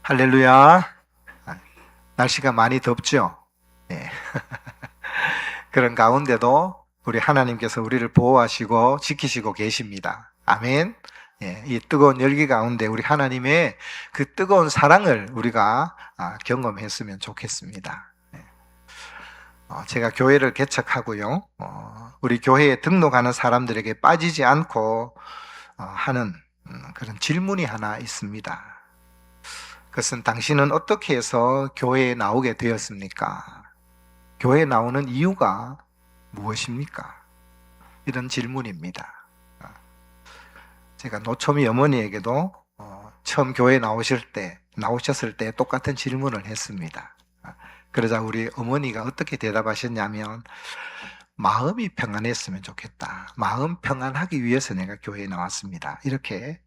할렐루야. 날씨가 많이 덥죠? 네. 그런 가운데도 우리 하나님께서 우리를 보호하시고 지키시고 계십니다. 아멘. 예, 이 뜨거운 열기 가운데 우리 하나님의 그 뜨거운 사랑을 우리가 경험했으면 좋겠습니다. 제가 교회를 개척하고요. 우리 교회에 등록하는 사람들에게 빠지지 않고 하는 그런 질문이 하나 있습니다. 그것은 당신은 어떻게 해서 교회에 나오게 되었습니까? 교회에 나오는 이유가 무엇입니까? 이런 질문입니다. 제가 노초미 어머니에게도 처음 교회에 나오셨을 때 똑같은 질문을 했습니다. 그러자 우리 어머니가 어떻게 대답하셨냐면, 마음이 평안했으면 좋겠다. 마음 평안하기 위해서 내가 교회에 나왔습니다. 이렇게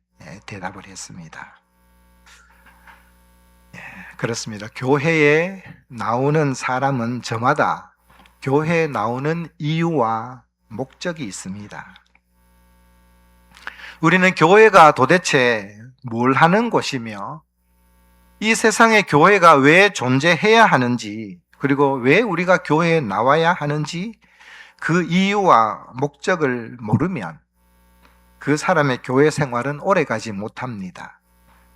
대답을 했습니다. 그렇습니다. 교회에 나오는 사람은 저마다 교회에 나오는 이유와 목적이 있습니다. 우리는 교회가 도대체 뭘 하는 곳이며, 이 세상에 교회가 왜 존재해야 하는지, 그리고 왜 우리가 교회에 나와야 하는지 그 이유와 목적을 모르면 그 사람의 교회 생활은 오래가지 못합니다.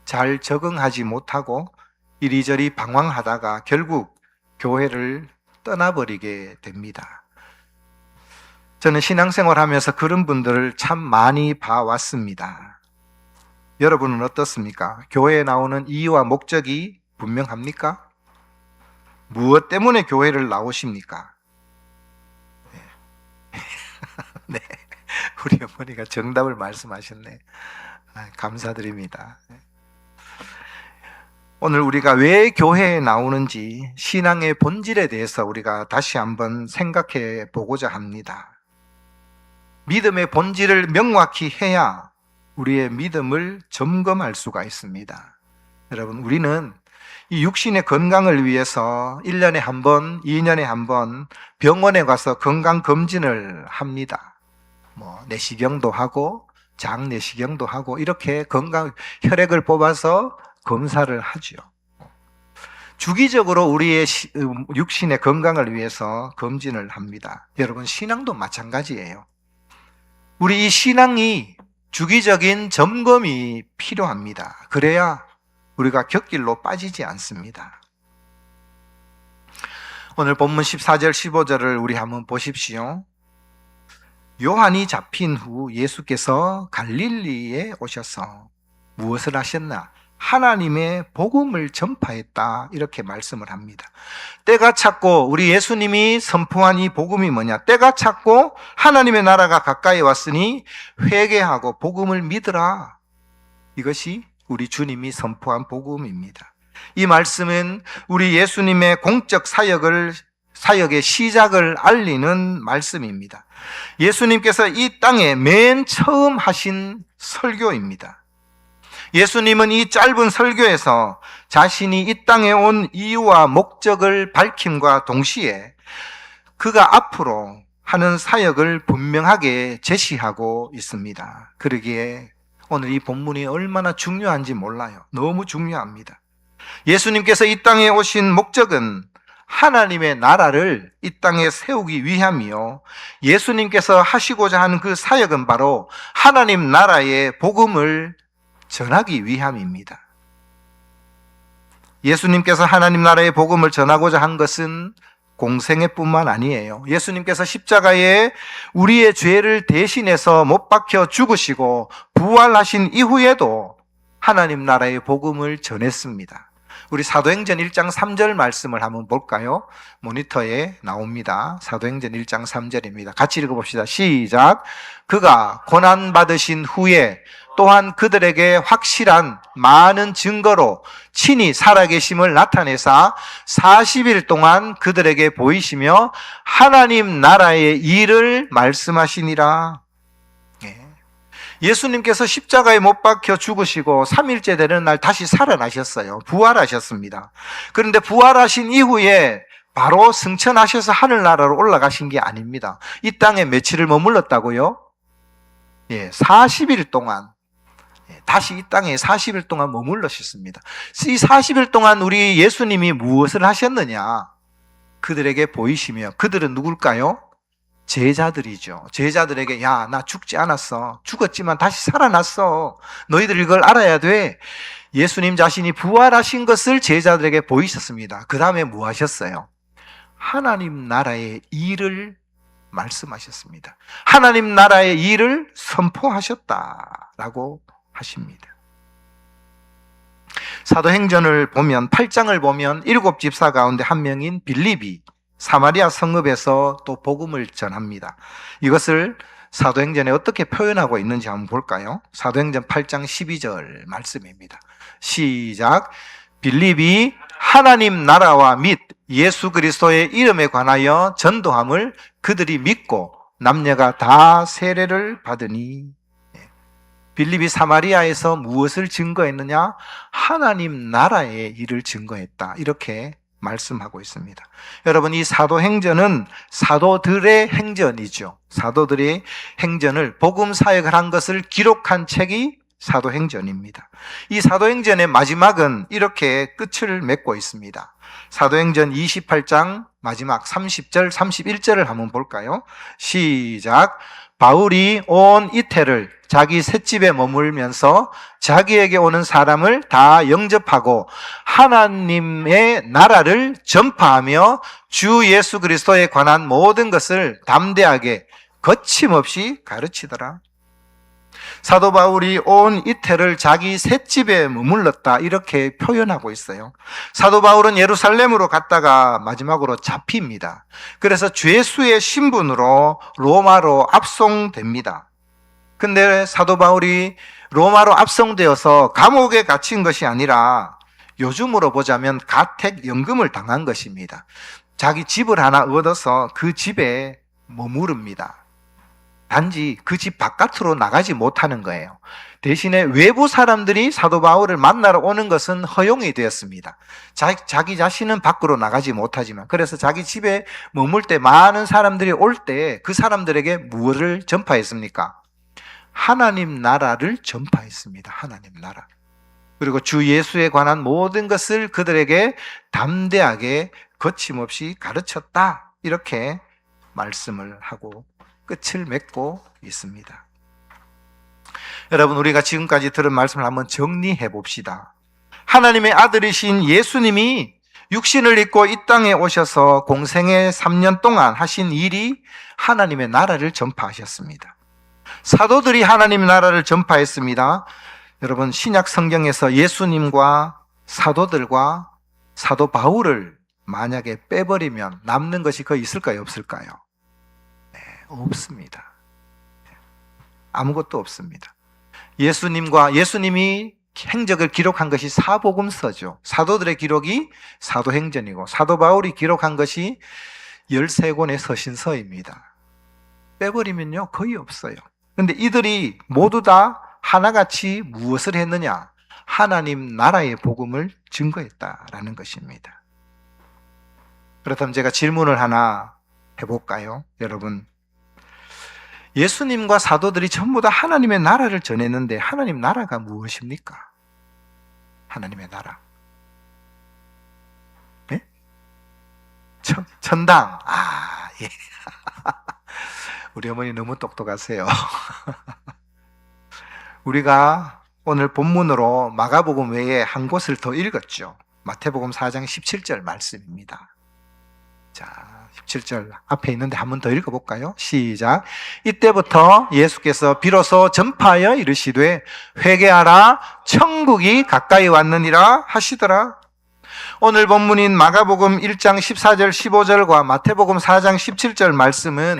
잘 적응하지 못하고 이리저리 방황하다가 결국 교회를 떠나버리게 됩니다. 저는 신앙생활 하면서 그런 분들을 참 많이 봐왔습니다. 여러분은 어떻습니까? 교회에 나오는 이유와 목적이 분명합니까? 무엇 때문에 교회를 나오십니까? 네, 우리 어머니가 정답을 말씀하셨네. 감사드립니다. 오늘 우리가 왜 교회에 나오는지 신앙의 본질에 대해서 우리가 다시 한번 생각해 보고자 합니다. 믿음의 본질을 명확히 해야 우리의 믿음을 점검할 수가 있습니다. 여러분, 우리는 이 육신의 건강을 위해서 1년에 한 번, 2년에 한 번 병원에 가서 건강검진을 합니다. 내시경도 하고 장내시경도 하고 이렇게 혈액을 뽑아서 검사를 하죠. 주기적으로 우리의 육신의 건강을 위해서 검진을 합니다. 여러분, 신앙도 마찬가지예요. 우리 이 신앙이 주기적인 점검이 필요합니다. 그래야 우리가 곁길로 빠지지 않습니다. 오늘 본문 14절 15절을 우리 한번 보십시오. 요한이 잡힌 후 예수께서 갈릴리에 오셔서 무엇을 하셨나? 하나님의 복음을 전파했다, 이렇게 말씀을 합니다. 때가 찼고, 우리 예수님이 선포한 이 복음이 뭐냐? 때가 찼고 하나님의 나라가 가까이 왔으니 회개하고 복음을 믿으라. 이것이 우리 주님이 선포한 복음입니다. 이 말씀은 우리 예수님의 공적 사역의 시작을 알리는 말씀입니다. 예수님께서 이 땅에 맨 처음 하신 설교입니다. 예수님은 이 짧은 설교에서 자신이 이 땅에 온 이유와 목적을 밝힘과 동시에 그가 앞으로 하는 사역을 분명하게 제시하고 있습니다. 그러기에 오늘 이 본문이 얼마나 중요한지 몰라요. 너무 중요합니다. 예수님께서 이 땅에 오신 목적은 하나님의 나라를 이 땅에 세우기 위함이요, 예수님께서 하시고자 하는 그 사역은 바로 하나님 나라의 복음을 전하기 위함입니다. 예수님께서 하나님 나라의 복음을 전하고자 한 것은 공생애 뿐만 아니에요. 예수님께서 십자가에 우리의 죄를 대신해서 못 박혀 죽으시고 부활하신 이후에도 하나님 나라의 복음을 전했습니다. 우리 사도행전 1장 3절 말씀을 한번 볼까요? 모니터에 나옵니다. 사도행전 1장 3절입니다. 같이 읽어봅시다. 시작. 그가 고난받으신 후에 또한 그들에게 확실한 많은 증거로 친히 살아계심을 나타내사 40일 동안 그들에게 보이시며 하나님 나라의 일을 말씀하시니라. 예수님께서 십자가에 못 박혀 죽으시고 3일째 되는 날 다시 살아나셨어요. 부활하셨습니다. 그런데 부활하신 이후에 바로 승천하셔서 하늘나라로 올라가신 게 아닙니다. 이 땅에 며칠을 머물렀다고요? 40일 동안 다시 이 땅에 40일 동안 머물러셨습니다. 이 40일 동안 우리 예수님이 무엇을 하셨느냐? 그들에게 보이시며, 그들은 누굴까요? 제자들이죠. 제자들에게, 야, 나 죽지 않았어. 죽었지만 다시 살아났어. 너희들 이걸 알아야 돼. 예수님 자신이 부활하신 것을 제자들에게 보이셨습니다. 그 다음에 뭐 하셨어요? 하나님 나라의 일을 말씀하셨습니다. 하나님 나라의 일을 선포하셨다라고 하십니다. 사도행전을 보면 8장을 보면 7집사 가운데 한 명인 빌립이 사마리아 성읍에서 또 복음을 전합니다. 이것을 사도행전에 어떻게 표현하고 있는지 한번 볼까요? 사도행전 8장 12절 말씀입니다. 시작. 빌립이 하나님 나라와 및 예수 그리스도의 이름에 관하여 전도함을 그들이 믿고 남녀가 다 세례를 받으니. 빌립이 사마리아에서 무엇을 증거했느냐? 하나님 나라의 일을 증거했다. 이렇게 말씀하고 있습니다. 여러분, 이 사도행전은 사도들의 행전이죠. 사도들의 행전을, 복음 사역을 한 것을 기록한 책이 사도행전입니다. 이 사도행전의 마지막은 이렇게 끝을 맺고 있습니다. 사도행전 28장 마지막 30절, 31절을 한번 볼까요? 시작. 바울이 온 이태를 자기 셋집에 머물면서 자기에게 오는 사람을 다 영접하고 하나님의 나라를 전파하며 주 예수 그리스도에 관한 모든 것을 담대하게 거침없이 가르치더라. 사도 바울이 온 이태를 자기 셋집에 머물렀다, 이렇게 표현하고 있어요. 사도 바울은 예루살렘으로 갔다가 마지막으로 잡힙니다. 그래서 죄수의 신분으로 로마로 압송됩니다. 근데 사도 바울이 로마로 압송되어서 감옥에 갇힌 것이 아니라 요즘으로 보자면 가택연금을 당한 것입니다. 자기 집을 하나 얻어서 그 집에 머무릅니다. 단지 그 집 바깥으로 나가지 못하는 거예요. 대신에 외부 사람들이 사도 바울을 만나러 오는 것은 허용이 되었습니다. 자기 자신은 밖으로 나가지 못하지만, 그래서 자기 집에 머물 때 많은 사람들이 올 때 그 사람들에게 무엇을 전파했습니까? 하나님 나라를 전파했습니다. 하나님 나라. 그리고 주 예수에 관한 모든 것을 그들에게 담대하게 거침없이 가르쳤다, 이렇게 말씀을 하고 끝을 맺고 있습니다. 여러분, 우리가 지금까지 들은 말씀을 한번 정리해 봅시다. 하나님의 아들이신 예수님이 육신을 입고 이 땅에 오셔서 공생애 3년 동안 하신 일이 하나님의 나라를 전파하셨습니다. 사도들이 하나님 나라를 전파했습니다. 여러분, 신약 성경에서 예수님과 사도들과 사도 바울을 만약에 빼버리면 남는 것이 거의 있을까요? 없을까요? 없습니다. 아무것도 없습니다. 예수님이 행적을 기록한 것이 사복음서죠. 사도들의 기록이 사도행전이고 사도 바울이 기록한 것이 13권의 서신서입니다. 빼버리면요, 거의 없어요. 그런데 이들이 모두 다 하나같이 무엇을 했느냐? 하나님 나라의 복음을 증거했다라는 것입니다. 그렇다면 제가 질문을 하나 해볼까요? 여러분, 예수님과 사도들이 전부 다 하나님의 나라를 전했는데 하나님 나라가 무엇입니까? 하나님의 나라. 네? 천당. 예. 우리 어머니 너무 똑똑하세요. 우리가 오늘 본문으로 마가복음 외에 한 곳을 더 읽었죠. 마태복음 4장 17절 말씀입니다. 자, 17절 앞에 있는데 한 번 더 읽어볼까요? 시작. 이때부터 예수께서 비로소 전파하여 이르시되 회개하라, 천국이 가까이 왔느니라 하시더라. 오늘 본문인 마가복음 1장 14절 15절과 마태복음 4장 17절 말씀은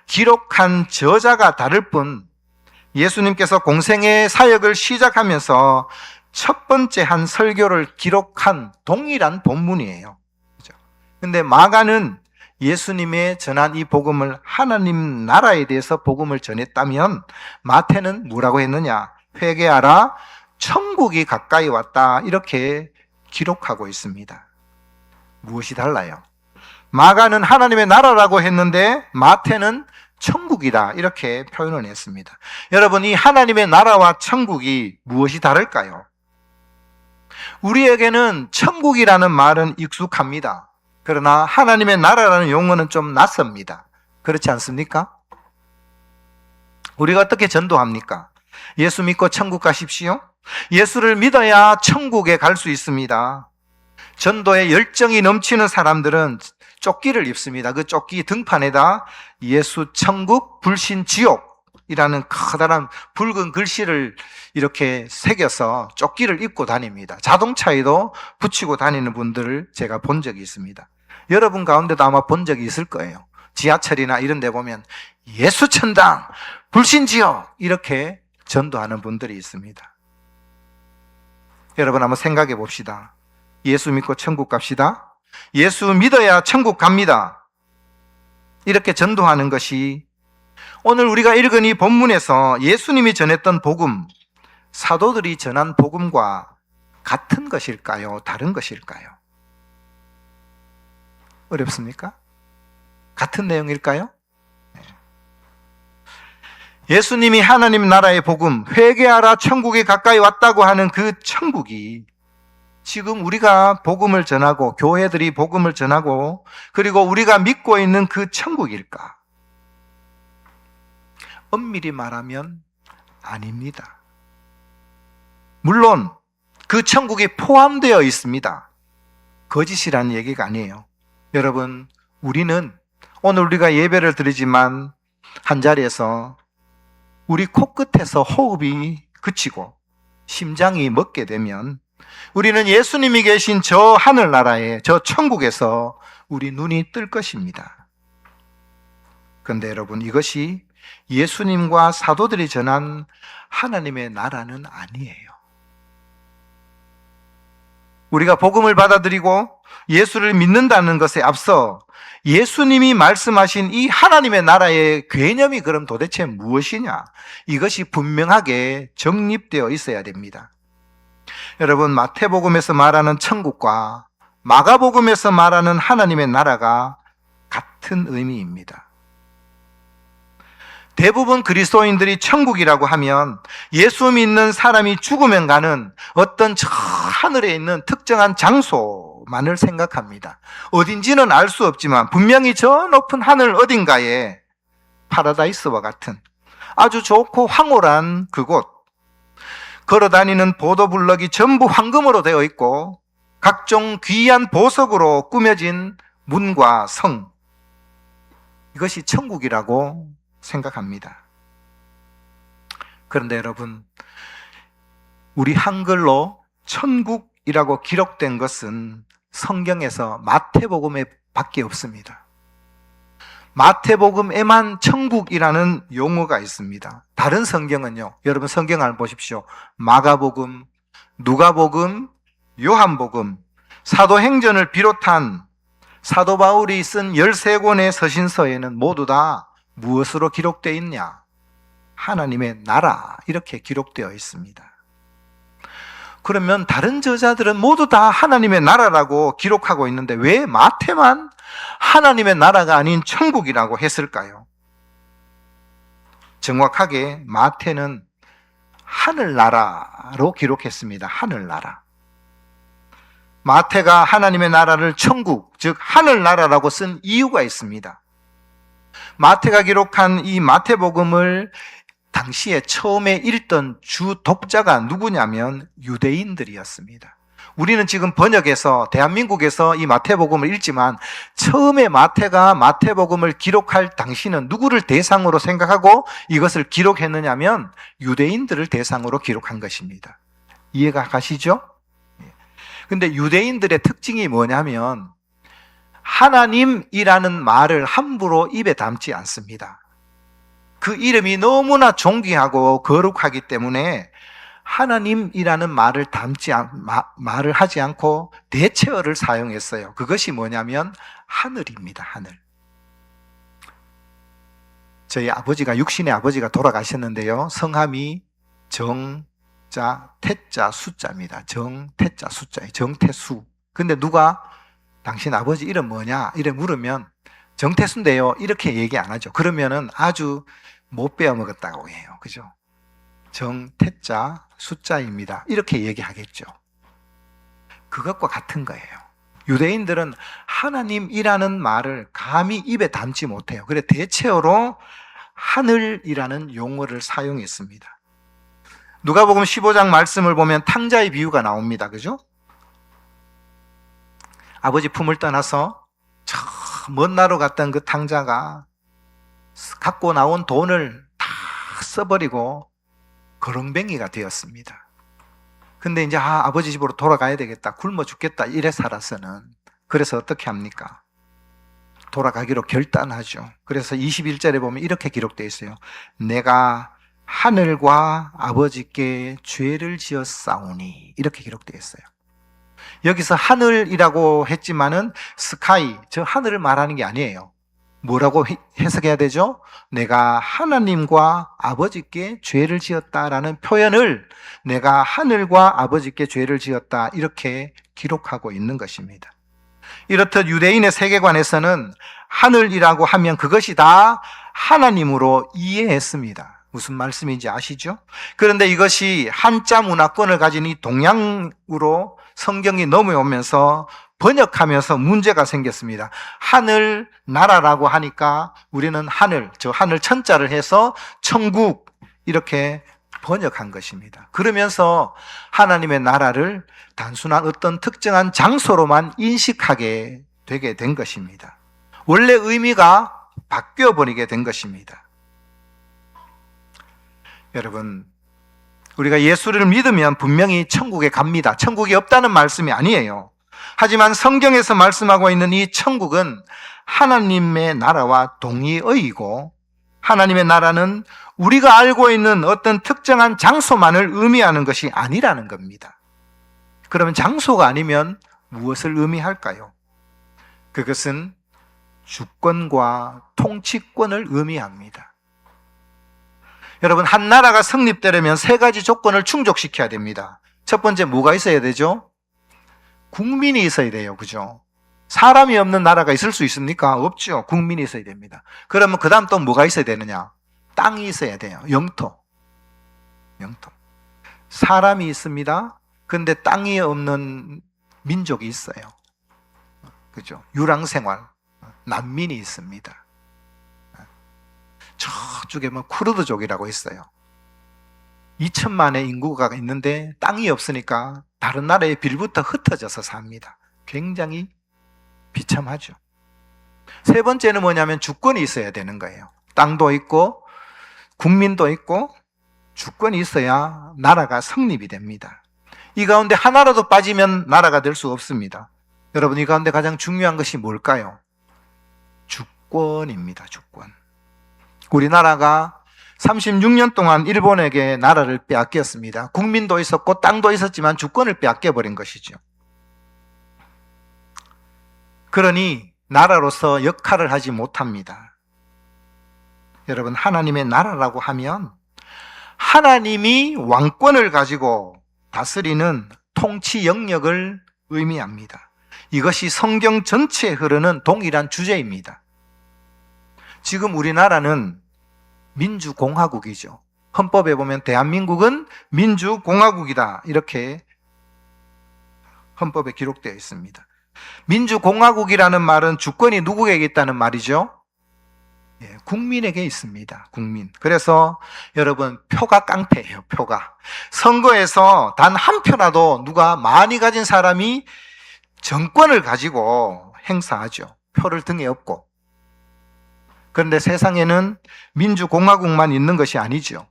기록한 저자가 다를 뿐 예수님께서 공생의 사역을 시작하면서 첫 번째 한 설교를 기록한 동일한 본문이에요. 근데 마가는 예수님의 전한 이 복음을, 하나님 나라에 대해서 복음을 전했다면 마태는 뭐라고 했느냐? 회개하라, 천국이 가까이 왔다, 이렇게 기록하고 있습니다. 무엇이 달라요? 마가는 하나님의 나라라고 했는데 마태는 천국이다 이렇게 표현을 했습니다. 여러분, 이 하나님의 나라와 천국이 무엇이 다를까요? 우리에게는 천국이라는 말은 익숙합니다. 그러나 하나님의 나라라는 용어는 좀 낯섭니다. 그렇지 않습니까? 우리가 어떻게 전도합니까? 예수 믿고 천국 가십시오. 예수를 믿어야 천국에 갈 수 있습니다. 전도에 열정이 넘치는 사람들은 조끼를 입습니다. 그 조끼 등판에다 예수 천국 불신 지옥이라는 커다란 붉은 글씨를 이렇게 새겨서 조끼를 입고 다닙니다. 자동차에도 붙이고 다니는 분들을 제가 본 적이 있습니다. 여러분 가운데도 아마 본 적이 있을 거예요. 지하철이나 이런 데 보면 예수 천당 불신 지옥 이렇게 전도하는 분들이 있습니다. 여러분 한번 생각해 봅시다. 예수 믿고 천국 갑시다. 예수 믿어야 천국 갑니다. 이렇게 전도하는 것이 오늘 우리가 읽은 이 본문에서 예수님이 전했던 복음, 사도들이 전한 복음과 같은 것일까요? 다른 것일까요? 어렵습니까? 같은 내용일까요? 예수님이 하나님 나라의 복음, 회개하라 천국이 가까이 왔다고 하는 그 천국이 지금 우리가 복음을 전하고 교회들이 복음을 전하고 그리고 우리가 믿고 있는 그 천국일까? 엄밀히 말하면 아닙니다. 물론 그 천국이 포함되어 있습니다. 거짓이라는 얘기가 아니에요. 여러분, 우리는 오늘 우리가 예배를 드리지만 한 자리에서 우리 코끝에서 호흡이 그치고 심장이 멎게 되면 우리는 예수님이 계신 저 하늘나라에 저 천국에서 우리 눈이 뜰 것입니다. 그런데 여러분, 이것이 예수님과 사도들이 전한 하나님의 나라는 아니에요. 우리가 복음을 받아들이고 예수를 믿는다는 것에 앞서 예수님이 말씀하신 이 하나님의 나라의 개념이 그럼 도대체 무엇이냐? 이것이 분명하게 정립되어 있어야 됩니다. 여러분, 마태복음에서 말하는 천국과 마가복음에서 말하는 하나님의 나라가 같은 의미입니다. 대부분 그리스도인들이 천국이라고 하면 예수 믿는 사람이 죽으면 가는 어떤 저 하늘에 있는 특정한 장소만을 생각합니다. 어딘지는 알 수 없지만 분명히 저 높은 하늘 어딘가에 파라다이스와 같은 아주 좋고 황홀한 그곳, 걸어다니는 보도블럭이 전부 황금으로 되어 있고 각종 귀한 보석으로 꾸며진 문과 성, 이것이 천국이라고 생각합니다. 그런데 여러분, 우리 한글로 천국이라고 기록된 것은 성경에서 마태복음에 밖에 없습니다. 마태복음에만 천국이라는 용어가 있습니다. 다른 성경은요, 여러분 성경 한번 보십시오. 마가복음, 누가복음, 요한복음, 사도행전을 비롯한 사도 바울이 쓴 13권의 서신서에는 모두 다 무엇으로 기록되어 있냐? 하나님의 나라, 이렇게 기록되어 있습니다. 그러면 다른 저자들은 모두 다 하나님의 나라라고 기록하고 있는데 왜 마태만 하나님의 나라가 아닌 천국이라고 했을까요? 정확하게 마태는 하늘나라로 기록했습니다. 하늘나라. 마태가 하나님의 나라를 천국, 즉 하늘나라라고 쓴 이유가 있습니다. 마태가 기록한 이 마태복음을 당시에 처음에 읽던 주 독자가 누구냐면 유대인들이었습니다. 우리는 지금 번역해서 대한민국에서 이 마태복음을 읽지만 처음에 마태가 마태복음을 기록할 당시는 누구를 대상으로 생각하고 이것을 기록했느냐면 유대인들을 대상으로 기록한 것입니다. 이해가 가시죠? 근데 유대인들의 특징이 뭐냐면 하나님이라는 말을 함부로 입에 담지 않습니다. 그 이름이 너무나 존귀하고 거룩하기 때문에 하나님이라는 말을 말을 하지 않고 대체어를 사용했어요. 그것이 뭐냐면 하늘입니다. 하늘. 저희 아버지가, 육신의 아버지가 돌아가셨는데요. 성함이 정자, 태자, 숫자입니다. 정태자, 숫자예요. 정태수. 근데 누가 당신 아버지 이름 뭐냐? 이래 물으면 정태수인데요. 이렇게 얘기 안 하죠. 그러면은 아주 못 빼어먹었다고 해요. 그죠? 정태자 숫자입니다. 이렇게 얘기하겠죠. 그것과 같은 거예요. 유대인들은 하나님이라는 말을 감히 입에 담지 못해요. 그래 대체어로 하늘이라는 용어를 사용했습니다. 누가복음 15장 말씀을 보면 탕자의 비유가 나옵니다. 그죠? 아버지 품을 떠나서 저 먼 나라로 갔던 그 탕자가 갖고 나온 돈을 다 써버리고 거렁뱅이가 되었습니다. 근데 이제 아버지 집으로 돌아가야 되겠다. 굶어 죽겠다. 이래 살아서는. 그래서 어떻게 합니까? 돌아가기로 결단하죠. 그래서 21절에 보면 이렇게 기록되어 있어요. 내가 하늘과 아버지께 죄를 지었사오니, 이렇게 기록되어 있어요. 여기서 하늘이라고 했지만은 스카이, 저 하늘을 말하는 게 아니에요. 뭐라고 해석해야 되죠? 내가 하나님과 아버지께 죄를 지었다라는 표현을 내가 하늘과 아버지께 죄를 지었다, 이렇게 기록하고 있는 것입니다. 이렇듯 유대인의 세계관에서는 하늘이라고 하면 그것이 다 하나님으로 이해했습니다. 무슨 말씀인지 아시죠? 그런데 이것이 한자 문화권을 가진 이 동양으로 성경이 넘어오면서 번역하면서 문제가 생겼습니다. 하늘 나라라고 하니까 우리는 하늘, 저 하늘 천자를 해서 천국, 이렇게 번역한 것입니다. 그러면서 하나님의 나라를 단순한 어떤 특정한 장소로만 인식하게 되게 된 것입니다. 원래 의미가 바뀌어 버리게 된 것입니다. 여러분, 우리가 예수를 믿으면 분명히 천국에 갑니다. 천국이 없다는 말씀이 아니에요. 하지만 성경에서 말씀하고 있는 이 천국은 하나님의 나라와 동의어이고, 하나님의 나라는 우리가 알고 있는 어떤 특정한 장소만을 의미하는 것이 아니라는 겁니다. 그러면 장소가 아니면 무엇을 의미할까요? 그것은 주권과 통치권을 의미합니다. 여러분, 한 나라가 성립되려면 세 가지 조건을 충족시켜야 됩니다. 첫 번째, 뭐가 있어야 되죠? 국민이 있어야 돼요. 그죠? 사람이 없는 나라가 있을 수 있습니까? 없죠. 국민이 있어야 됩니다. 그러면 그 다음 또 뭐가 있어야 되느냐? 땅이 있어야 돼요. 영토. 사람이 있습니다. 근데 땅이 없는 민족이 있어요. 그죠? 유랑생활, 난민이 있습니다. 저쪽에 쿠르드족이라고 있어요. 2천만의 인구가 있는데 땅이 없으니까 다른 나라에 빌부터 흩어져서 삽니다. 굉장히 비참하죠. 세 번째는 뭐냐면 주권이 있어야 되는 거예요. 땅도 있고 국민도 있고 주권이 있어야 나라가 성립이 됩니다. 이 가운데 하나라도 빠지면 나라가 될 수 없습니다. 여러분, 이 가운데 가장 중요한 것이 뭘까요? 주권입니다. 주권. 우리나라가 36년 동안 일본에게 나라를 빼앗겼습니다. 국민도 있었고 땅도 있었지만 주권을 빼앗겨버린 것이죠. 그러니 나라로서 역할을 하지 못합니다. 여러분, 하나님의 나라라고 하면 하나님이 왕권을 가지고 다스리는 통치 영역을 의미합니다. 이것이 성경 전체에 흐르는 동일한 주제입니다. 지금 우리나라는 민주공화국이죠. 헌법에 보면 대한민국은 민주공화국이다, 이렇게 헌법에 기록되어 있습니다. 민주공화국이라는 말은 주권이 누구에게 있다는 말이죠? 국민에게 있습니다. 국민. 그래서 여러분, 표가 깡패예요. 표가. 선거에서 단 한 표라도 누가 많이 가진 사람이 정권을 가지고 행사하죠. 표를 등에 업고. 그런데 세상에는 민주공화국만 있는 것이 아니죠.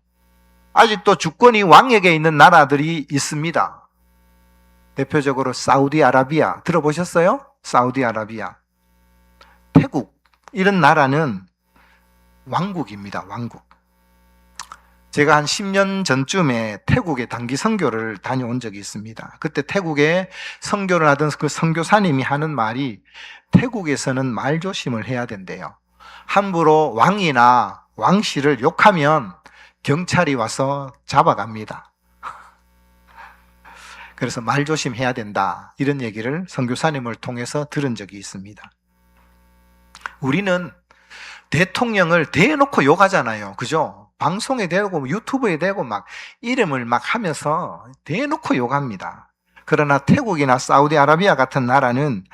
아직도 주권이 왕에게 있는 나라들이 있습니다. 대표적으로 사우디아라비아 들어보셨어요? 사우디아라비아, 태국, 이런 나라는 왕국입니다. 왕국. 제가 한 10년 전쯤에 태국에 단기 선교를 다녀온 적이 있습니다. 그때 태국에 선교를 하던 그 선교사님이 하는 말이, 태국에서는 말조심을 해야 된대요. 함부로 왕이나 왕씨를 욕하면 경찰이 와서 잡아갑니다. 그래서 말조심해야 된다, 이런 얘기를 선교사님을 통해서 들은 적이 있습니다. 우리는 대통령을 대놓고 욕하잖아요. 그죠? 방송에 대고 유튜브에 대고 막 이름을 막 하면서 대놓고 욕합니다. 그러나 태국이나 사우디아라비아 같은 나라는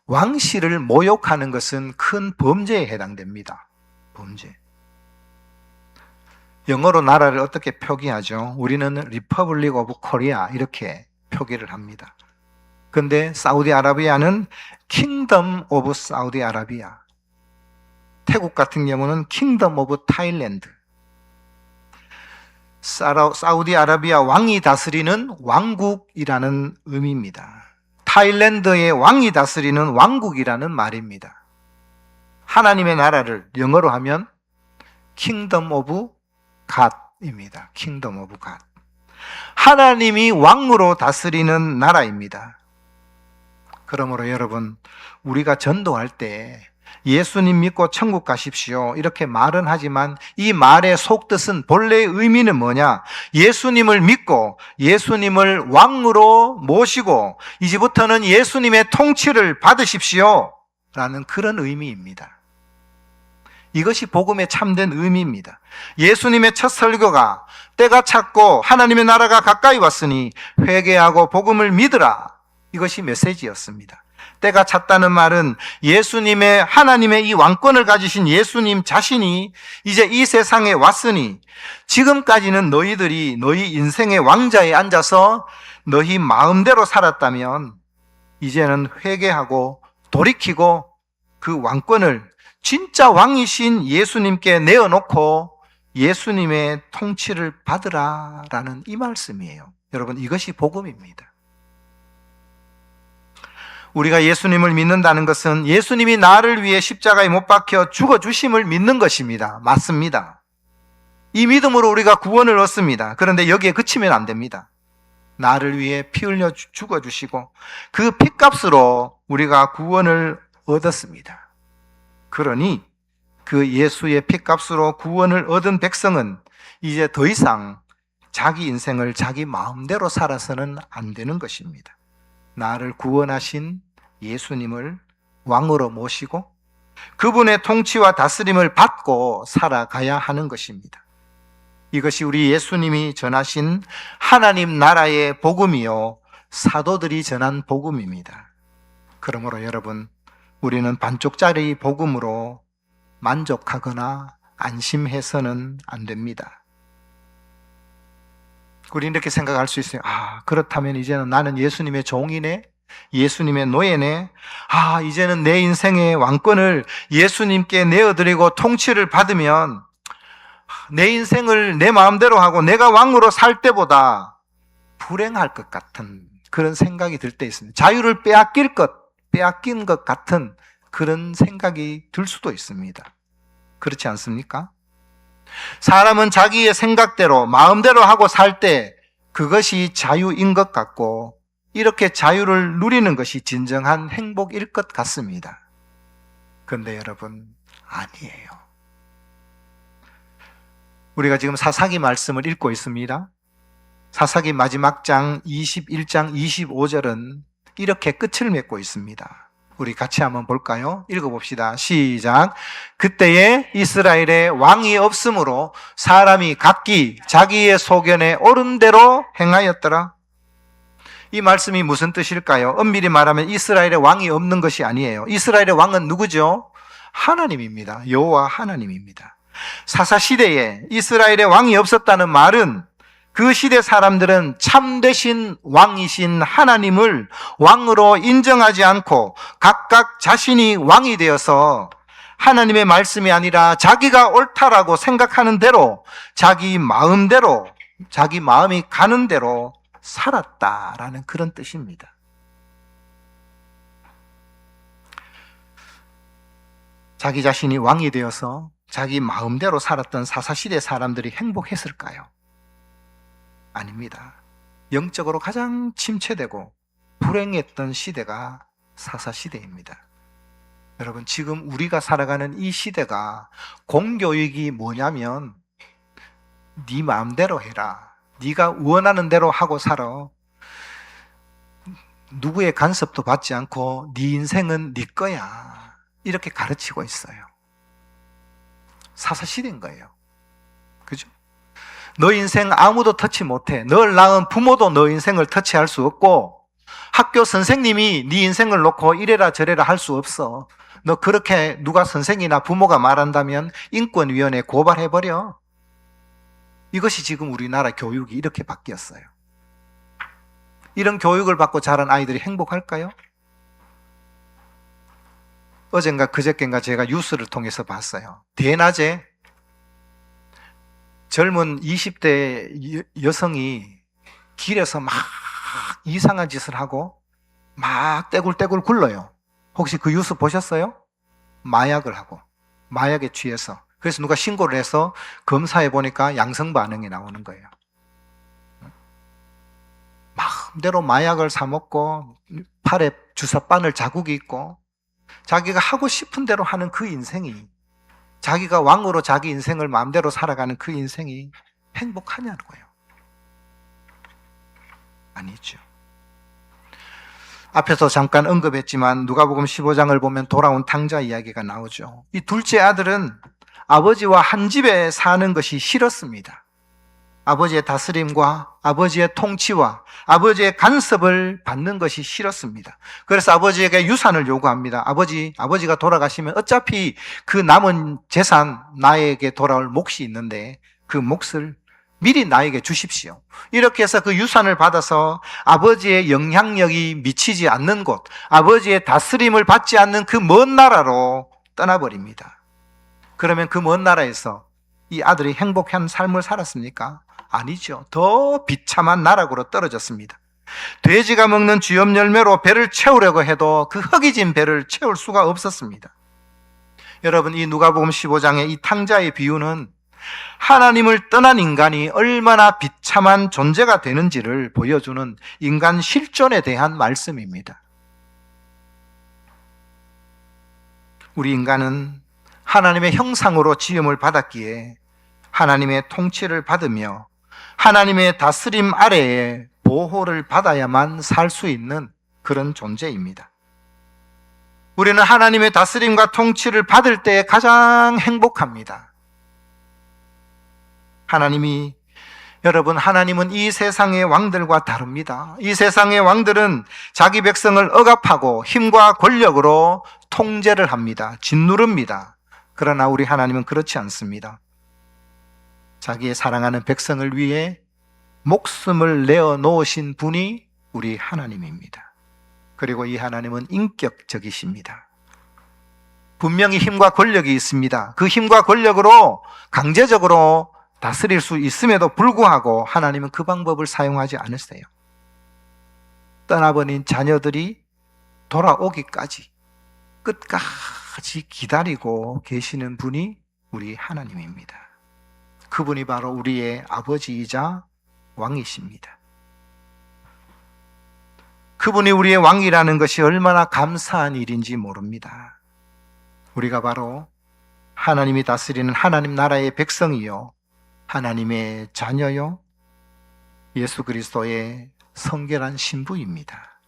왕실을 모욕하는 것은 큰 범죄에 해당됩니다. 범죄. 영어로 나라를 어떻게 표기하죠? 우리는 리퍼블릭 오브 코리아 이렇게 표기를 합니다. 근데 사우디아라비아는 킹덤 오브 사우디아라비아. 태국 같은 경우는 킹덤 오브 타일랜드. 사우디아라비아 왕이 다스리는 왕국이라는 의미입니다. 타일랜드의 왕이 다스리는 왕국이라는 말입니다. 하나님의 나라를 영어로 하면 킹덤 오브 갓입니다. 킹덤 오브 갓. 하나님이 왕으로 다스리는 나라입니다. 그러므로 여러분, 우리가 전도할 때 예수님 믿고 천국 가십시오 이렇게 말은 하지만 이 말의 속뜻은 본래의 의미는 뭐냐? 예수님을 믿고 예수님을 왕으로 모시고 이제부터는 예수님의 통치를 받으십시오 라는 그런 의미입니다. 이것이 복음의 참된 의미입니다. 예수님의 첫 설교가 때가 찼고 하나님의 나라가 가까이 왔으니 회개하고 복음을 믿으라. 이것이 메시지였습니다. 때가 찼다는 말은 예수님의 하나님의 이 왕권을 가지신 예수님 자신이 이제 이 세상에 왔으니 지금까지는 너희들이 너희 인생의 왕자에 앉아서 너희 마음대로 살았다면 이제는 회개하고 돌이키고 그 왕권을 진짜 왕이신 예수님께 내어놓고 예수님의 통치를 받으라라는 이 말씀이에요. 여러분, 이것이 복음입니다. 우리가 예수님을 믿는다는 것은 예수님이 나를 위해 십자가에 못 박혀 죽어주심을 믿는 것입니다. 맞습니다. 이 믿음으로 우리가 구원을 얻습니다. 그런데 여기에 그치면 안 됩니다. 나를 위해 피 흘려 죽어주시고 그 피값으로 우리가 구원을 얻었습니다. 그러니 그 예수의 피값으로 구원을 얻은 백성은 이제 더 이상 자기 인생을 자기 마음대로 살아서는 안 되는 것입니다. 나를 구원하신 예수님을 왕으로 모시고 그분의 통치와 다스림을 받고 살아가야 하는 것입니다. 이것이 우리 예수님이 전하신 하나님 나라의 복음이요 사도들이 전한 복음입니다. 그러므로 여러분, 우리는 반쪽짜리 복음으로 만족하거나 안심해서는 안 됩니다. 우리는 이렇게 생각할 수 있어요. 그렇다면 이제는 나는 예수님의 종이네, 예수님의 노예네, 이제는 내 인생의 왕권을 예수님께 내어드리고 통치를 받으면 내 인생을 내 마음대로 하고 내가 왕으로 살 때보다 불행할 것 같은 그런 생각이 들 때 있습니다. 자유를 빼앗긴 것 같은 그런 생각이 들 수도 있습니다. 그렇지 않습니까? 사람은 자기의 생각대로 마음대로 하고 살 때 그것이 자유인 것 같고 이렇게 자유를 누리는 것이 진정한 행복일 것 같습니다. 그런데 여러분, 아니에요. 우리가 지금 사사기 말씀을 읽고 있습니다. 사사기 마지막 장 21장 25절은 이렇게 끝을 맺고 있습니다. 우리 같이 한번 볼까요? 읽어봅시다. 시작. 그때에 이스라엘에 왕이 없으므로 사람이 각기 자기의 소견에 옳은 대로 행하였더라. 이 말씀이 무슨 뜻일까요? 엄밀히 말하면 이스라엘에 왕이 없는 것이 아니에요. 이스라엘의 왕은 누구죠? 하나님입니다. 여호와 하나님입니다. 사사시대에 이스라엘에 왕이 없었다는 말은 그 시대 사람들은 참되신 왕이신 하나님을 왕으로 인정하지 않고 각각 자신이 왕이 되어서 하나님의 말씀이 아니라 자기가 옳다라고 생각하는 대로 자기 마음대로 자기 마음이 가는 대로 살았다라는 그런 뜻입니다. 자기 자신이 왕이 되어서 자기 마음대로 살았던 사사시대 사람들이 행복했을까요? 아닙니다. 영적으로 가장 침체되고 불행했던 시대가 사사시대입니다. 여러분, 지금 우리가 살아가는 이 시대가 공교육이 뭐냐면 네 마음대로 해라. 네가 원하는 대로 하고 살아. 누구의 간섭도 받지 않고 네 인생은 네 거야. 이렇게 가르치고 있어요. 사사시대인 거예요. 그죠? 너 인생 아무도 터치 못해. 널 낳은 부모도 너 인생을 터치할 수 없고, 학교 선생님이 네 인생을 놓고 이래라 저래라 할 수 없어. 너 그렇게 누가 선생이나 부모가 말한다면 인권위원회에 고발해버려. 이것이 지금 우리나라 교육이 이렇게 바뀌었어요. 이런 교육을 받고 자란 아이들이 행복할까요? 어젠가 그저께인가 제가 뉴스를 통해서 봤어요. 대낮에 젊은 20대 여성이 길에서 막 이상한 짓을 하고 막 떼굴떼굴 굴러요. 혹시 그 뉴스 보셨어요? 마약을 하고, 마약에 취해서. 그래서 누가 신고를 해서 검사해 보니까 양성 반응이 나오는 거예요. 마음대로 마약을 사 먹고 팔에 주사바늘 자국이 있고 자기가 하고 싶은 대로 하는 그 인생이, 자기가 왕으로 자기 인생을 마음대로 살아가는 그 인생이 행복하냐고요. 아니죠. 앞에서 잠깐 언급했지만 누가복음 15장을 보면 돌아온 탕자 이야기가 나오죠. 이 둘째 아들은 아버지와 한 집에 사는 것이 싫었습니다. 아버지의 다스림과 아버지의 통치와 아버지의 간섭을 받는 것이 싫었습니다. 그래서 아버지에게 유산을 요구합니다. 아버지가 돌아가시면 어차피 그 남은 재산, 나에게 돌아올 몫이 있는데 그 몫을 미리 나에게 주십시오. 이렇게 해서 그 유산을 받아서 아버지의 영향력이 미치지 않는 곳, 아버지의 다스림을 받지 않는 그 먼 나라로 떠나버립니다. 그러면 그 먼 나라에서 이 아들이 행복한 삶을 살았습니까? 아니죠. 더 비참한 나락으로 떨어졌습니다. 돼지가 먹는 쥐염 열매로 배를 채우려고 해도 그 허기진 배를 채울 수가 없었습니다. 여러분, 이 누가복음 15장의 이 탕자의 비유는 하나님을 떠난 인간이 얼마나 비참한 존재가 되는지를 보여주는 인간 실존에 대한 말씀입니다. 우리 인간은 하나님의 형상으로 지음을 받았기에 하나님의 통치를 받으며 하나님의 다스림 아래에 보호를 받아야만 살 수 있는 그런 존재입니다. 우리는 하나님의 다스림과 통치를 받을 때 가장 행복합니다. 하나님은 이 세상의 왕들과 다릅니다. 이 세상의 왕들은 자기 백성을 억압하고 힘과 권력으로 통제를 합니다. 짓누릅니다. 그러나 우리 하나님은 그렇지 않습니다. 자기의 사랑하는 백성을 위해 목숨을 내어 놓으신 분이 우리 하나님입니다. 그리고 이 하나님은 인격적이십니다. 분명히 힘과 권력이 있습니다. 그 힘과 권력으로 강제적으로 다스릴 수 있음에도 불구하고 하나님은 그 방법을 사용하지 않으세요. 떠나버린 자녀들이 돌아오기까지 끝까지 기다리고 계시는 분이 우리 하나님입니다. 그분이 바로 우리의 아버지이자 왕이십니다. 그분이 우리의 왕이라는 것이 얼마나 감사한 일인지 모릅니다. 우리가 바로 하나님이 다스리는 하나님 나라의 백성이요, 하나님의 자녀요, 예수 그리스도의 성결한 신부입니다.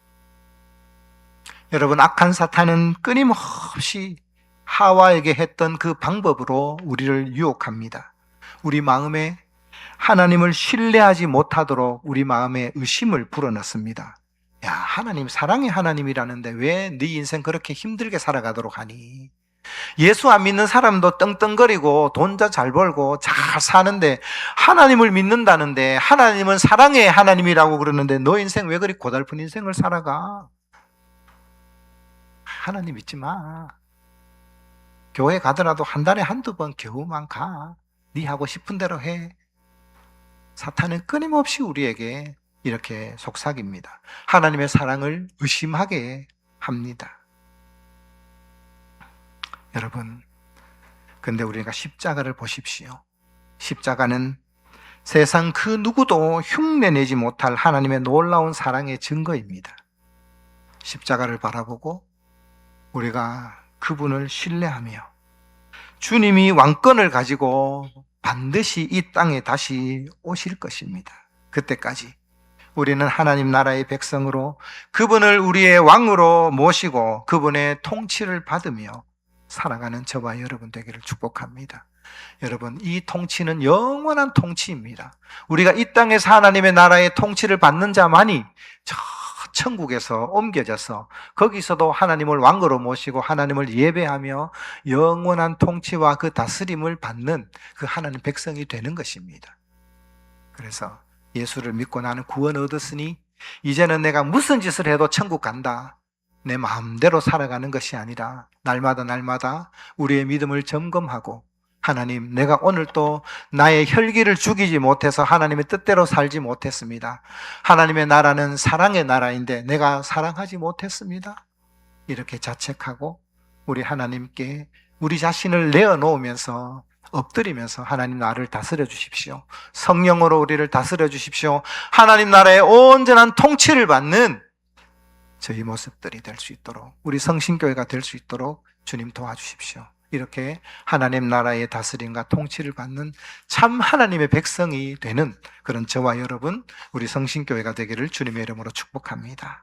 여러분, 악한 사탄은 끊임없이 하와에게 했던 그 방법으로 우리를 유혹합니다. 우리 마음에 하나님을 신뢰하지 못하도록 우리 마음에 의심을 불어넣습니다. 야, 하나님 사랑의 하나님이라는데 왜 네 인생 그렇게 힘들게 살아가도록 하니? 예수 안 믿는 사람도 떵떵거리고 돈 잘 벌고 잘 사는데 하나님을 믿는다는데, 하나님은 사랑의 하나님이라고 그러는데 너 인생 왜 그리 고달픈 인생을 살아가? 하나님 믿지 마. 교회 가더라도 한 달에 한두 번 겨우만 가. 네 하고 싶은 대로 해. 사탄은 끊임없이 우리에게 이렇게 속삭입니다. 하나님의 사랑을 의심하게 합니다. 여러분, 근데 우리가 십자가를 보십시오. 십자가는 세상 그 누구도 흉내내지 못할 하나님의 놀라운 사랑의 증거입니다. 십자가를 바라보고 우리가 그분을 신뢰하며 주님이 왕권을 가지고 반드시 이 땅에 다시 오실 것입니다. 그때까지 우리는 하나님 나라의 백성으로 그분을 우리의 왕으로 모시고 그분의 통치를 받으며 살아가는 저와 여러분 되기를 축복합니다. 여러분, 이 통치는 영원한 통치입니다. 우리가 이 땅에서 하나님의 나라의 통치를 받는 자만이 저 천국에서 옮겨져서 거기서도 하나님을 왕으로 모시고 하나님을 예배하며 영원한 통치와 그 다스림을 받는 그 하나님 백성이 되는 것입니다. 그래서 예수를 믿고 나는 구원 얻었으니 이제는 내가 무슨 짓을 해도 천국 간다. 내 마음대로 살아가는 것이 아니라 날마다 우리의 믿음을 점검하고 하나님, 내가 오늘 또 나의 혈기를 죽이지 못해서 하나님의 뜻대로 살지 못했습니다. 하나님의 나라는 사랑의 나라인데 내가 사랑하지 못했습니다. 이렇게 자책하고 우리 하나님께 우리 자신을 내어놓으면서 엎드리면서 하나님 나를 다스려 주십시오. 성령으로 우리를 다스려 주십시오. 하나님 나라의 온전한 통치를 받는 저희 모습들이 될 수 있도록, 우리 성신교회가 될 수 있도록 주님 도와주십시오. 이렇게 하나님 나라의 다스림과 통치를 받는 참 하나님의 백성이 되는 그런 저와 여러분, 우리 성신교회가 되기를 주님의 이름으로 축복합니다.